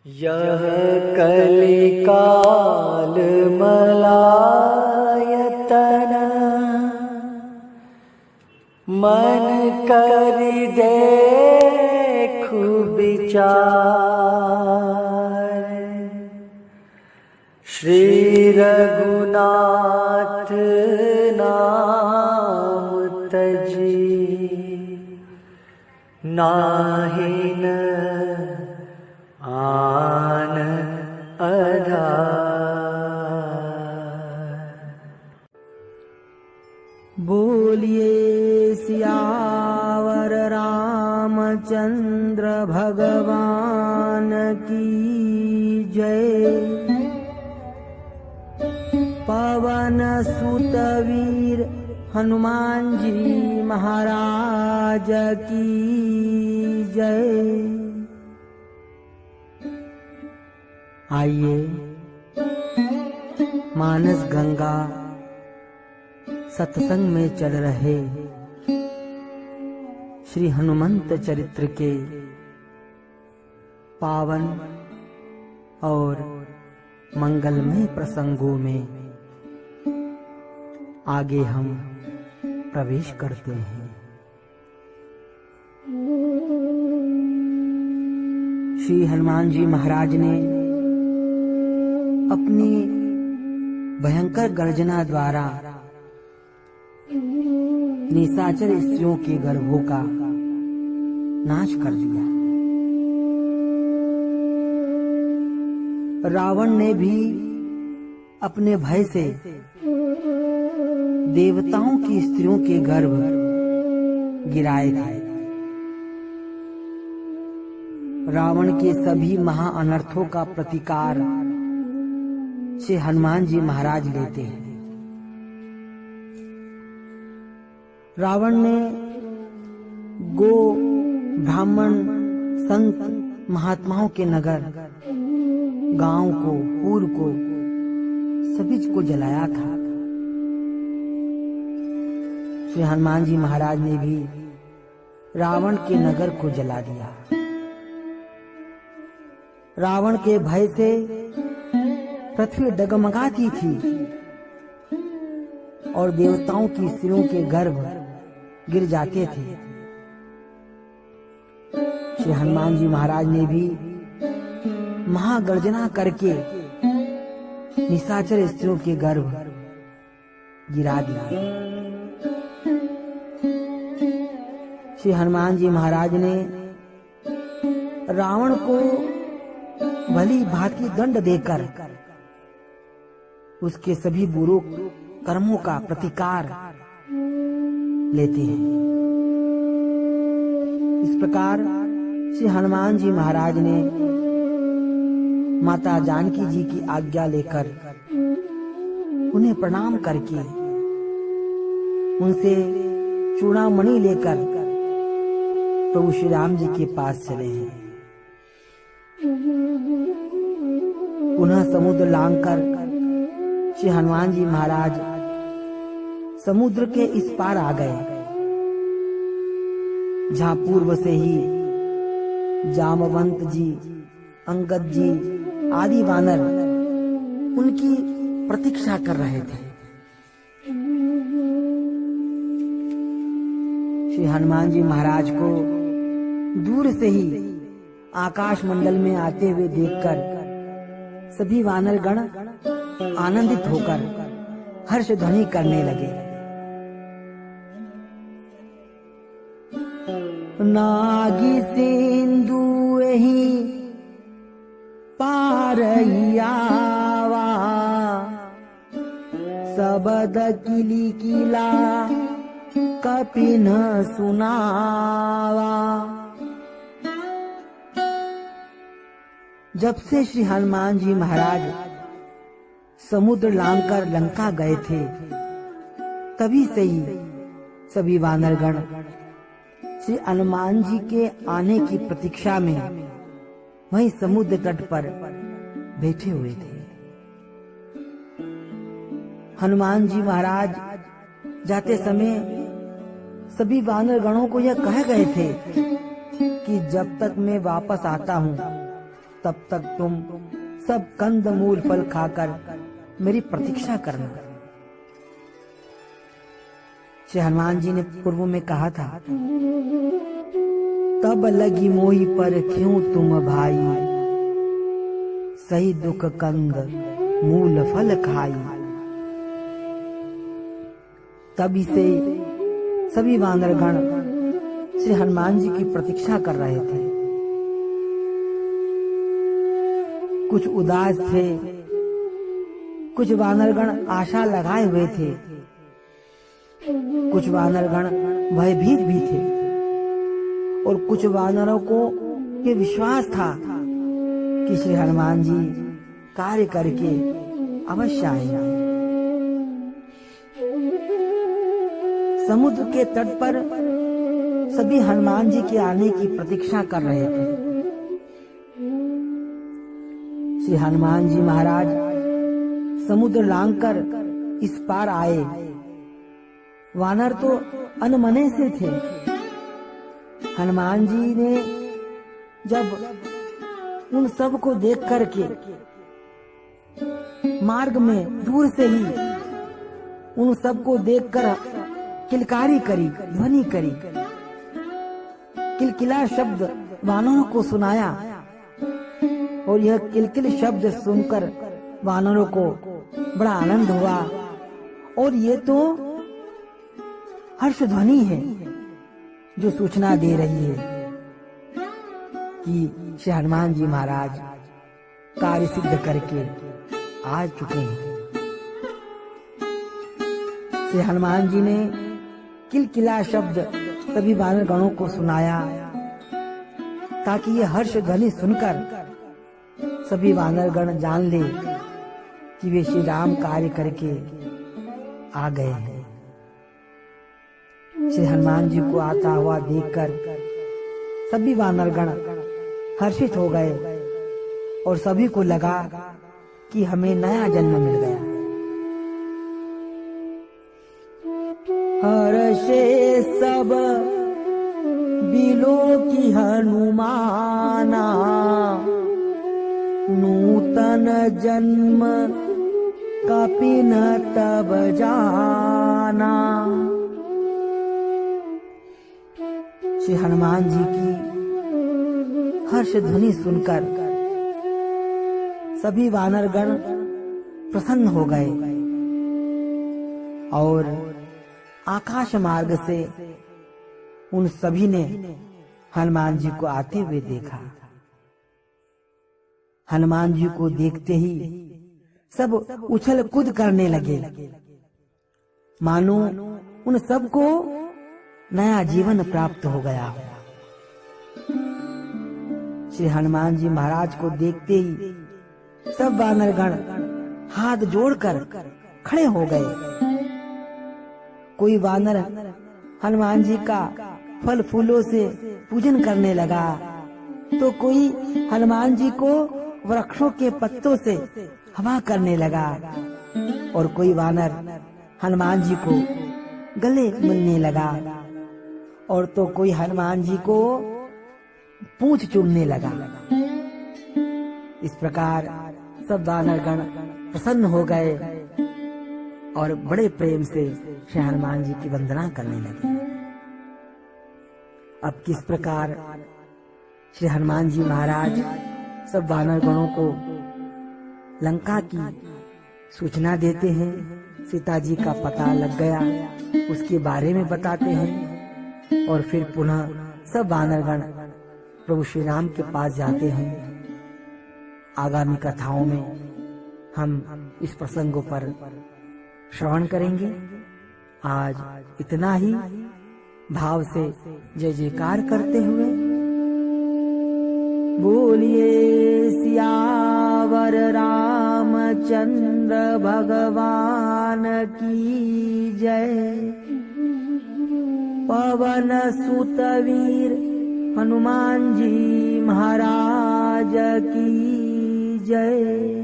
यह कलिकाल मलायतन मन कर देखु विचार। श्री रघुनाथ नाम तजी नाहिन आन आधार। बोलिए सियावर रामचंद्र भगवान की जय। पवन सुत वीर हनुमान जी महाराज की जय। आइए मानस गंगा सत्संग में चल रहे श्री हनुमंत चरित्र के पावन और मंगलमय प्रसंगों में आगे हम प्रवेश करते हैं। श्री हनुमान जी महाराज ने अपनी भयंकर गर्जना द्वारा निशाचर स्त्रियों के गर्भों का नाश कर दिया। रावण ने भी अपने भय से देवताओं की स्त्रियों के गर्भ गिराए थे। रावण के सभी महाअनर्थों का प्रतिकार श्री हनुमान जी महाराज लेते हैं। रावण ने गो ब्राह्मण संत महात्माओं के नगर गांव को पूर को सभी को जलाया था। श्री हनुमान जी महाराज ने भी रावण के नगर को जला दिया। रावण के भय से पृथ्वी डगमगाती थी और देवताओं की स्त्रियों के गर्भ गिर जाते थे। श्री हनुमान जी महाराज ने भी महागर्जना करके निशाचर स्त्रियों के गर्भ गिरा दिया। श्री हनुमान जी महाराज ने रावण को भली भांति दंड देकर उसके सभी बुरे कर्मों का प्रतिकार लेते हैं। इस प्रकार श्री हनुमान जी महाराज ने माता जानकी जी की आज्ञा लेकर उन्हें प्रणाम करके उनसे चूड़ामणि लेकर प्रभु श्री राम जी के पास चले हैं। पुनः समुद्र लांघकर श्री हनुमान जी महाराज समुद्र के इस पार आ गए जहाँ पूर्व से ही जामवंत जी, अंगद जी आदि वानर उनकी प्रतीक्षा कर रहे थे। श्री हनुमान जी महाराज को दूर से ही आकाश मंडल में आते हुए देखकर सभी वानर गण आनंदित होकर हर्ष ध्वनि करने लगे। नागी सिंधु ही पारैयावा सबद किली किला कपिन सुनावा। जब से श्री हनुमान जी महाराज समुद्र लांघकर लंका गए थे तभी से ही सभी वानरगण श्री हनुमान जी के आने की प्रतीक्षा में वहीं समुद्र तट पर बैठे हुए थे। हनुमान जी महाराज जाते समय सभी वानरगणों को यह कह गए थे कि जब तक मैं वापस आता हूँ तब तक तुम सब कंद मूल फल खाकर मेरी प्रतीक्षा करना। श्री हनुमान जी ने पूर्व में कहा था, तब लगी मोही पर क्यों तुम भाई, सही दुख कंद मूल फल खाई। तभी से सभी वानरगण श्री हनुमान जी की प्रतीक्षा कर रहे थे। कुछ उदास थे, कुछ वानरगण आशा लगाए हुए थे, कुछ वानरगण भयभीत भी थे और कुछ वानरों को ये विश्वास था कि श्री हनुमान जी कार्य करके अवश्य आएंगे। समुद्र के तट पर सभी हनुमान जी के आने की प्रतीक्षा कर रहे थे। श्री हनुमान जी महाराज समुद्र लांघकर इस पार आए। वानर तो अनमने से थे। हनुमान जी ने जब उन सब को देख करके मार्ग में दूर से ही उन सबको देखकर किलकारी करी, ध्वनि करी, किलकिला शब्द वानरों को सुनाया और यह किलकिल शब्द सुनकर वानरों को बड़ा आनंद हुआ। और ये तो हर्ष ध्वनि है जो सूचना दे रही है कि श्री हनुमान जी महाराज कार्य सिद्ध करके आ चुके हैं। श्री हनुमान जी ने किलकिला शब्द सभी वानर गणों को सुनाया ताकि ये हर्ष ध्वनि सुनकर सभी वानर गण जान ले कि वे श्री राम कार्य करके आ गए हैं। श्री हनुमान जी को आता हुआ देखकर सभी वानरगण हर्षित हो गए और सभी को लगा कि हमें नया जन्म मिल गया। हर्षे सब बिलो की हनुमाना, नूतन जन्म कपिन तब जाना। श्री हनुमान जी की हर्ष ध्वनि सुनकर सभी वानरगण प्रसन्न हो गए और आकाश मार्ग से उन सभी ने हनुमान जी को आते हुए देखा। हनुमान जी को देखते ही सब उछल कूद करने लगे, मानो उन सबको नया जीवन प्राप्त हो गया। श्री हनुमान जी महाराज को देखते ही सब वानरगण हाथ जोड़कर खड़े हो गए। कोई वानर हनुमान जी का फल फूलों से पूजन करने लगा, तो कोई हनुमान जी को वृक्षों के पत्तों से हवा करने लगा और कोई वानर हनुमान जी को गले मिलने लगा और तो कोई हनुमान जी को पूंछ चूमने लगा। इस प्रकार सब वानरगण प्रसन्न हो गए और बड़े प्रेम से श्री हनुमान जी की वंदना करने लगे। अब किस प्रकार श्री हनुमान जी महाराज सब वानरगणों को लंका की सूचना देते हैं, सीता जी का पता लग गया उसके बारे में बताते हैं और फिर पुनः सब वानरगण प्रभु श्री राम के पास जाते हैं। आगामी कथाओं में हम इस प्रसंगों पर श्रवण करेंगे। आज इतना ही। भाव से जय जयकार करते हुए बोलिए सियावर रामचंद्र भगवान की जय। पवन सुत वीर हनुमान जी महाराज की जय।